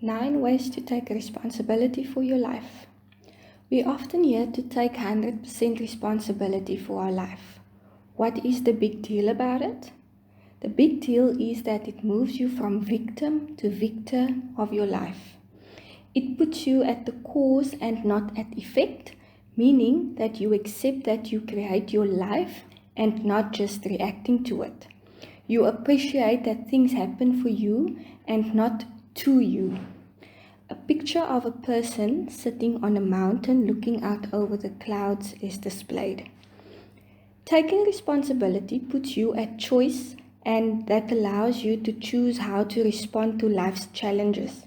9 ways to take responsibility for your life. We often hear to take 100% responsibility for our life. What is the big deal about it? The big deal is that it moves you from victim to victor of your life. It puts you at the cause and not at effect, meaning that you accept that you create your life and not just reacting to it. You appreciate that things happen for you and not to you. A picture of a person sitting on a mountain looking out over the clouds is displayed. Taking responsibility puts you at choice, and that allows you to choose how to respond to life's challenges.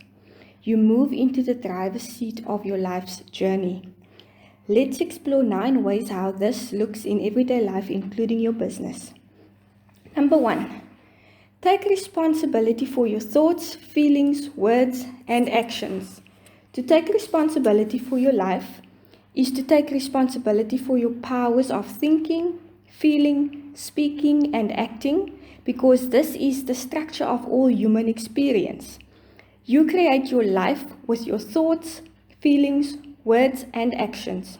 You move into the driver's seat of your life's journey. Let's explore 9 ways how this looks in everyday life, including your business. Number 1. Take responsibility for your thoughts, feelings, words, and actions. To take responsibility for your life is to take responsibility for your powers of thinking, feeling, speaking, and acting, because this is the structure of all human experience. You create your life with your thoughts, feelings, words, and actions.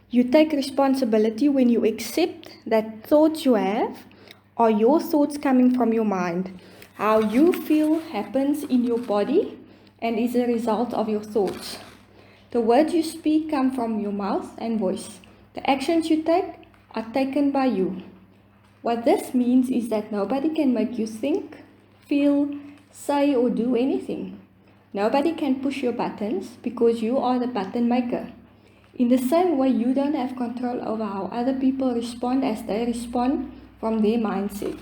You take responsibility when you accept that thoughts you have are your thoughts coming from your mind. How you feel happens in your body and is a result of your thoughts. The words you speak come from your mouth and voice. The actions you take are taken by you. What this means is that nobody can make you think, feel, say, or do anything. Nobody can push your buttons because you are the button maker. In the same way, you don't have control over how other people respond as they respond from their mindset.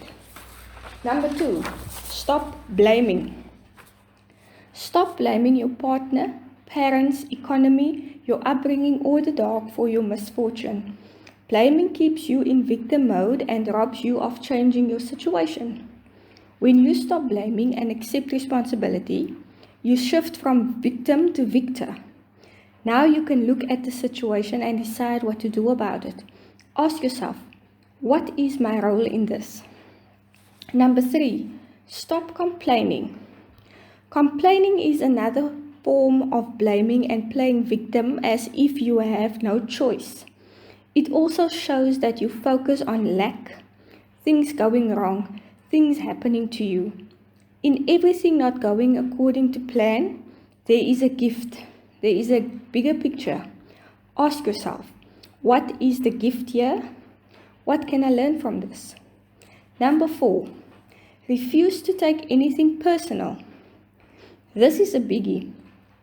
Number 2, stop blaming. Stop blaming your partner, parents, economy, your upbringing, or the dog for your misfortune. Blaming keeps you in victim mode and robs you of changing your situation. When you stop blaming and accept responsibility, you shift from victim to victor. Now you can look at the situation and decide what to do about it. Ask yourself, what is my role in this? Number 3, stop complaining. Complaining is another form of blaming and playing victim as if you have no choice. It also shows that you focus on lack, things going wrong, things happening to you. In everything not going according to plan, there is a gift. There is a bigger picture. Ask yourself, what is the gift here? What can I learn from this? Number 4, refuse to take anything personal. This is a biggie.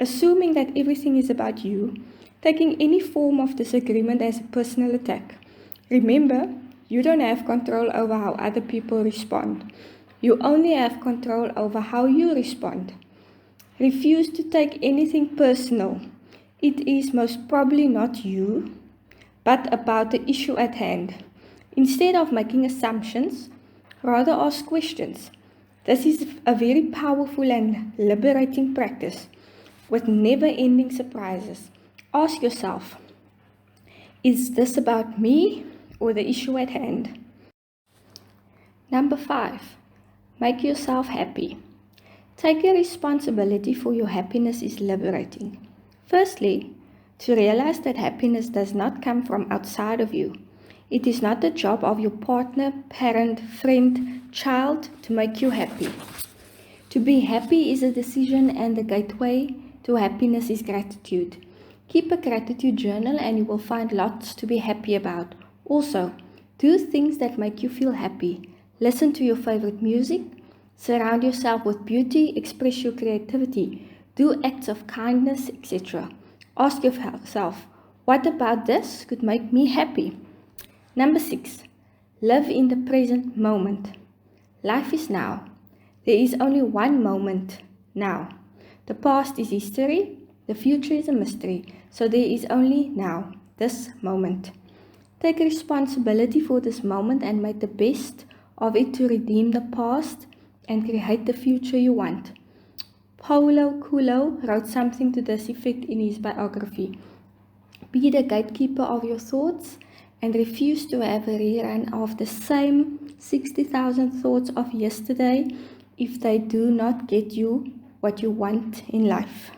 Assuming that everything is about you, taking any form of disagreement as a personal attack. Remember, you don't have control over how other people respond. You only have control over how you respond. Refuse to take anything personal. It is most probably not you, but about the issue at hand. Instead of making assumptions, rather ask questions. This is a very powerful and liberating practice with never-ending surprises. Ask yourself, is this about me or the issue at hand? Number 5, make yourself happy. Taking responsibility for your happiness is liberating. Firstly, to realize that happiness does not come from outside of you. It is not the job of your partner, parent, friend, child to make you happy. To be happy is a decision, and the gateway to happiness is gratitude. Keep a gratitude journal and you will find lots to be happy about. Also, do things that make you feel happy. Listen to your favorite music. Surround yourself with beauty. Express your creativity. Do acts of kindness, etc. Ask yourself, what about this could make me happy? Number 6, live in the present moment. Life is now. There is only one moment, now. The past is history. The future is a mystery. So there is only now, this moment. Take responsibility for this moment and make the best of it to redeem the past and create the future you want. Paulo Coelho wrote something to this effect in his biography. Be the gatekeeper of your thoughts and refuse to have a rerun of the same 60,000 thoughts of yesterday if they do not get you what you want in life.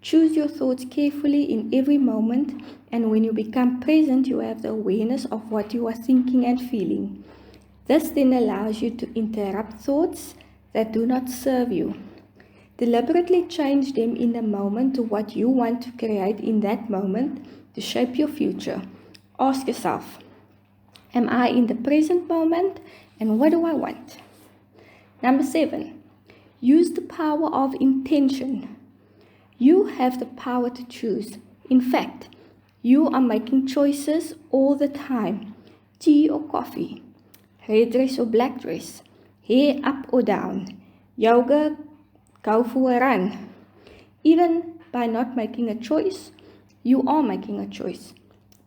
Choose your thoughts carefully in every moment, and when you become present, you have the awareness of what you are thinking and feeling. This then allows you to interrupt thoughts that do not serve you. Deliberately change them in the moment to what you want to create in that moment to shape your future. Ask yourself, am I in the present moment, and what do I want? Number 7, use the power of intention. You have the power to choose. In fact, you are making choices all the time. Tea or coffee, red dress or black dress, hair up or down, yoga, go for a run. Even by not making a choice, you are making a choice.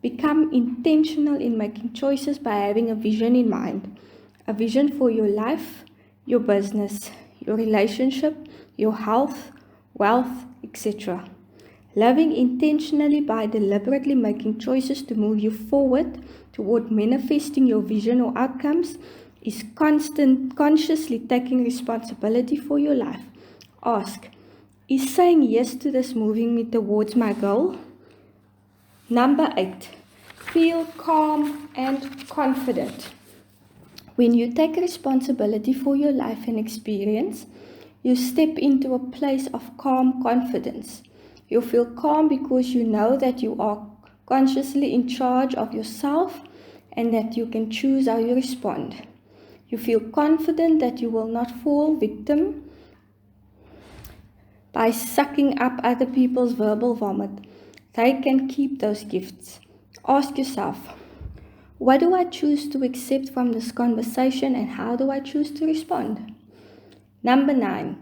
Become intentional in making choices by having a vision in mind. A vision for your life, your business, your relationship, your health, wealth, etc. Living intentionally by deliberately making choices to move you forward toward manifesting your vision or outcomes is consciously taking responsibility for your life. Ask, is saying yes to this moving me towards my goal? Number 8, feel calm and confident. When you take responsibility for your life and experience, you step into a place of calm confidence. You feel calm because you know that you are consciously in charge of yourself and that you can choose how you respond. You feel confident that you will not fall victim by sucking up other people's verbal vomit. They can keep those gifts. Ask yourself, what do I choose to accept from this conversation and how do I choose to respond? Number 9,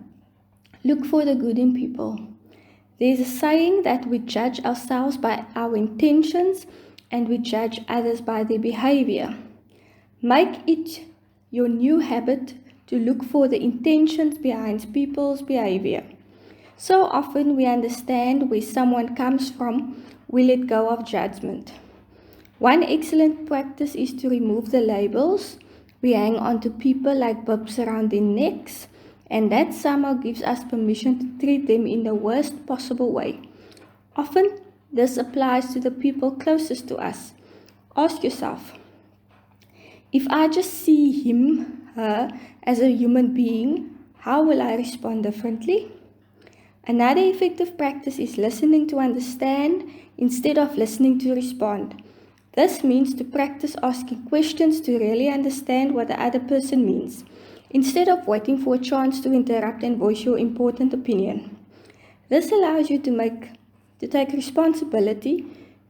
look for the good in people. There's a saying that we judge ourselves by our intentions and we judge others by their behavior. Make it your new habit to look for the intentions behind people's behavior. So often we understand where someone comes from, we let go of judgment. One excellent practice is to remove the labels we hang on to people like bibs around their necks, and that somehow gives us permission to treat them in the worst possible way. Often, this applies to the people closest to us. Ask yourself, if I just see him, her, as a human being, how will I respond differently? Another effective practice is listening to understand instead of listening to respond. This means to practice asking questions to really understand what the other person means, instead of waiting for a chance to interrupt and voice your important opinion. This allows you to take responsibility,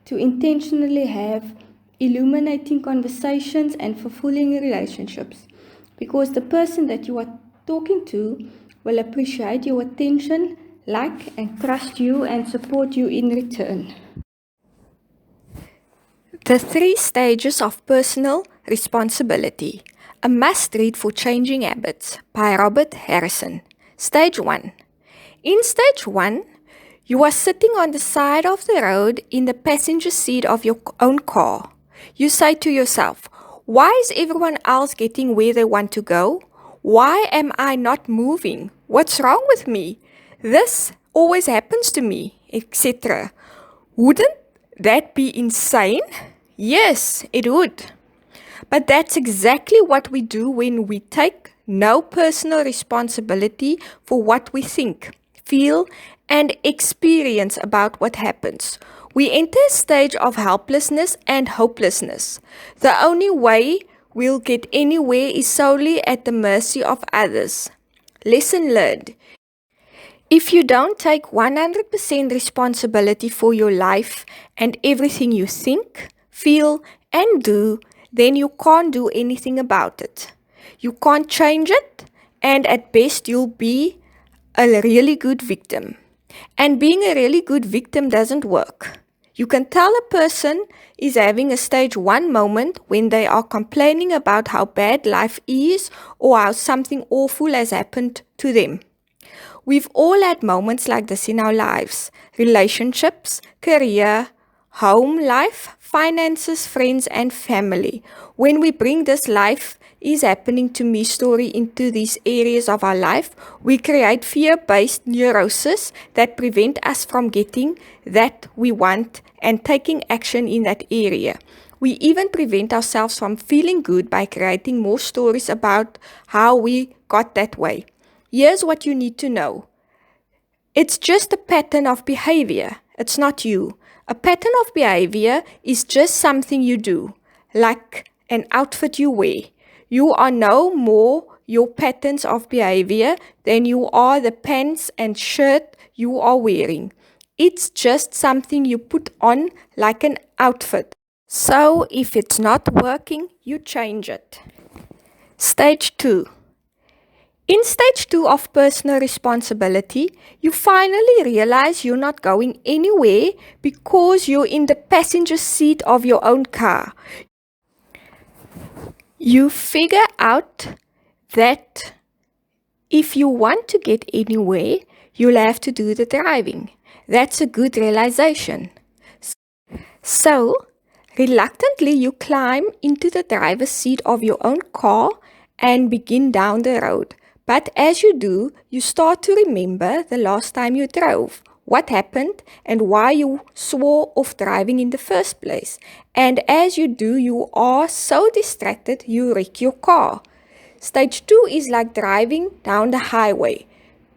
to intentionally have illuminating conversations and fulfilling relationships, because the person that you are talking to will appreciate your attention, like and trust you and support you in return. The 3 Stages of Personal Responsibility, a must-read for changing habits by Robert Harrison. Stage 1. In Stage 1, you are sitting on the side of the road in the passenger seat of your own car. You say to yourself, why is everyone else getting where they want to go? Why am I not moving? What's wrong with me? This always happens to me, etc. Wouldn't that be insane? Yes, it would. But that's exactly what we do when we take no personal responsibility for what we think, feel, and experience about what happens. We enter a stage of helplessness and hopelessness. The only way we'll get anywhere is solely at the mercy of others. Lesson learned. If you don't take 100% responsibility for your life and everything you think, feel, and do, then you can't do anything about it. You can't change it, and at best you'll be a really good victim. And being a really good victim doesn't work. You can tell a person is having a stage 1 moment when they are complaining about how bad life is or how something awful has happened to them. We've all had moments like this in our lives: relationships, career, home life, finances, friends, and family. When we bring this life is happening to me story into these areas of our life, we create fear-based neurosis that prevent us from getting that we want and taking action in that area. We even prevent ourselves from feeling good by creating more stories about how we got that way. Here's what you need to know. It's just a pattern of behavior. It's not you. A pattern of behavior is just something you do, like an outfit you wear. You are no more your patterns of behavior than you are the pants and shirt you are wearing. It's just something you put on like an outfit. So if it's not working, you change it. Stage 2. In stage 2 of personal responsibility, you finally realize you're not going anywhere because you're in the passenger seat of your own car. You figure out that if you want to get anywhere, you'll have to do the driving. That's a good realization. So, reluctantly, you climb into the driver's seat of your own car and begin down the road. But as you do, you start to remember the last time you drove, what happened, and why you swore off driving in the first place. And as you do, you are so distracted you wreck your car. Stage 2 is like driving down the highway,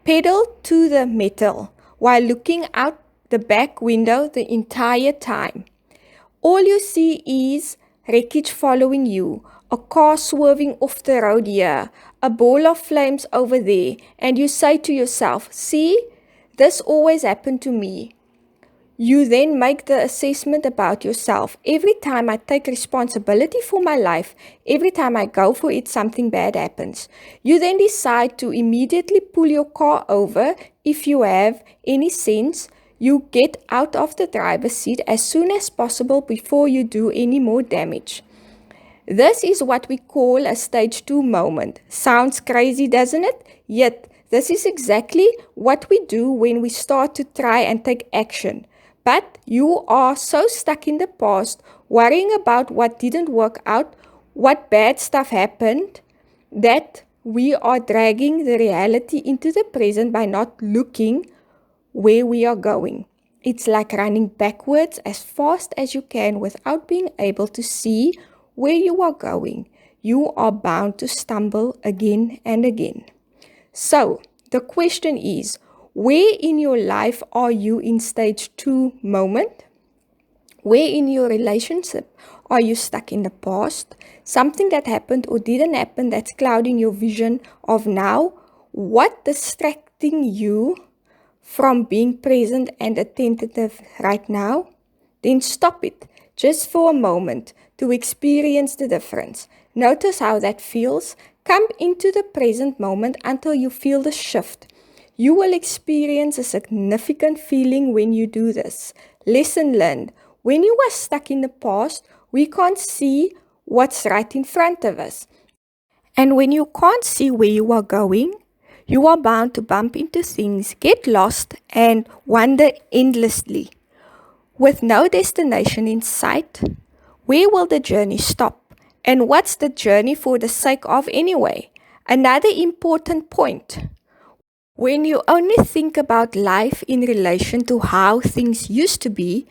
pedal to the metal, while looking out the back window the entire time. All you see is wreckage following you, a car swerving off the road here, a ball of flames over there, and you say to yourself, see, this always happened to me. You then make the assessment about yourself. Every time I take responsibility for my life, every time I go for it, something bad happens. You then decide to immediately pull your car over. If you have any sense, you get out of the driver's seat as soon as possible before you do any more damage. This is what we call a stage 2 moment. Sounds crazy, doesn't it? Yet, this is exactly what we do when we start to try and take action. But you are so stuck in the past, worrying about what didn't work out, what bad stuff happened, that we are dragging the reality into the present by not looking where we are going. It's like running backwards as fast as you can without being able to see where you are going. You are bound to stumble again and again. So, the question is, where in your life are you in stage 2 moment? Where in your relationship are you stuck in the past? Something that happened or didn't happen that's clouding your vision of now? What distracting you from being present and attentive right now? Then stop it just for a moment to experience the difference. Notice how that feels. Come into the present moment until you feel the shift. You will experience a significant feeling when you do this. Lesson learned. When you are stuck in the past, we can't see what's right in front of us. And when you can't see where you are going, you are bound to bump into things, get lost, and wander endlessly. With no destination in sight, where will the journey stop? And what's the journey for the sake of anyway? Another important point. When you only think about life in relation to how things used to be,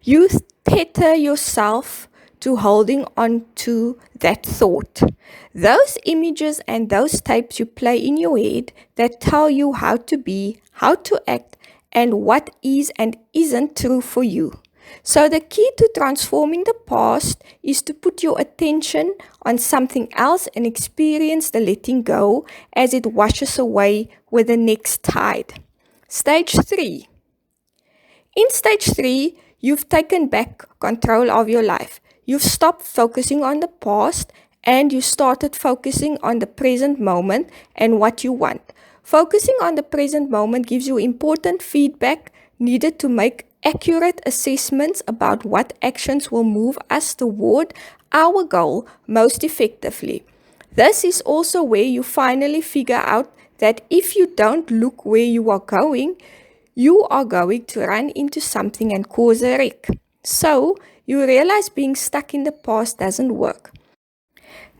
you tether yourself to holding on to that thought. Those images and those tapes you play in your head that tell you how to be, how to act, and what is and isn't true for you. So the key to transforming the past is to put your attention on something else and experience the letting go as it washes away with the next tide. Stage 3. In stage 3, you've taken back control of your life. You've stopped focusing on the past and you started focusing on the present moment and what you want. Focusing on the present moment gives you important feedback needed to make accurate assessments about what actions will move us toward our goal most effectively. This is also where you finally figure out that if you don't look where you are going to run into something and cause a wreck. So you realize being stuck in the past doesn't work.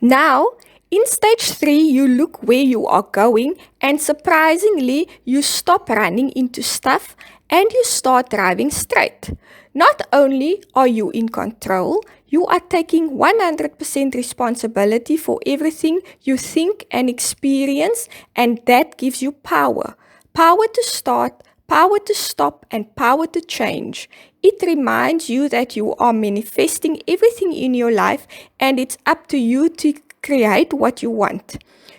Now, in stage 3, you look where you are going, and surprisingly, you stop running into stuff and you start driving straight. Not only are you in control, you are taking 100% responsibility for everything you think and experience, and that gives you power. Power to start, power to stop, and power to change. It reminds you that you are manifesting everything in your life, and it's up to you to create what you want.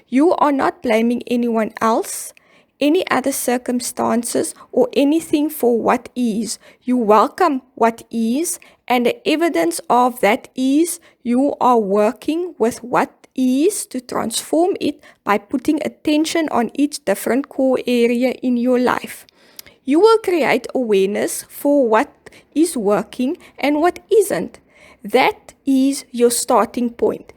You are not blaming anyone else, any other circumstances, or anything for what is. You welcome what is, and the evidence of that is you are working with what is to transform it by putting attention on each different core area in your life. You will create awareness for what is working and what isn't. That is your starting point.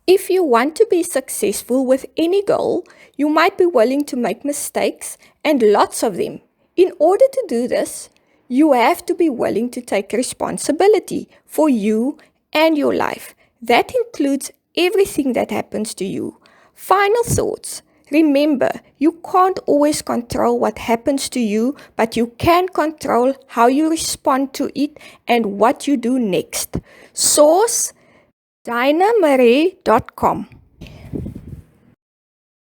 If you want to be successful with any goal, you might be willing to make mistakes, and lots of them. In order to do this, you have to be willing to take responsibility for you and your life. That includes everything that happens to you. Final thoughts. Remember, you can't always control what happens to you, but you can control how you respond to it and what you do next. Source: dinamarie.com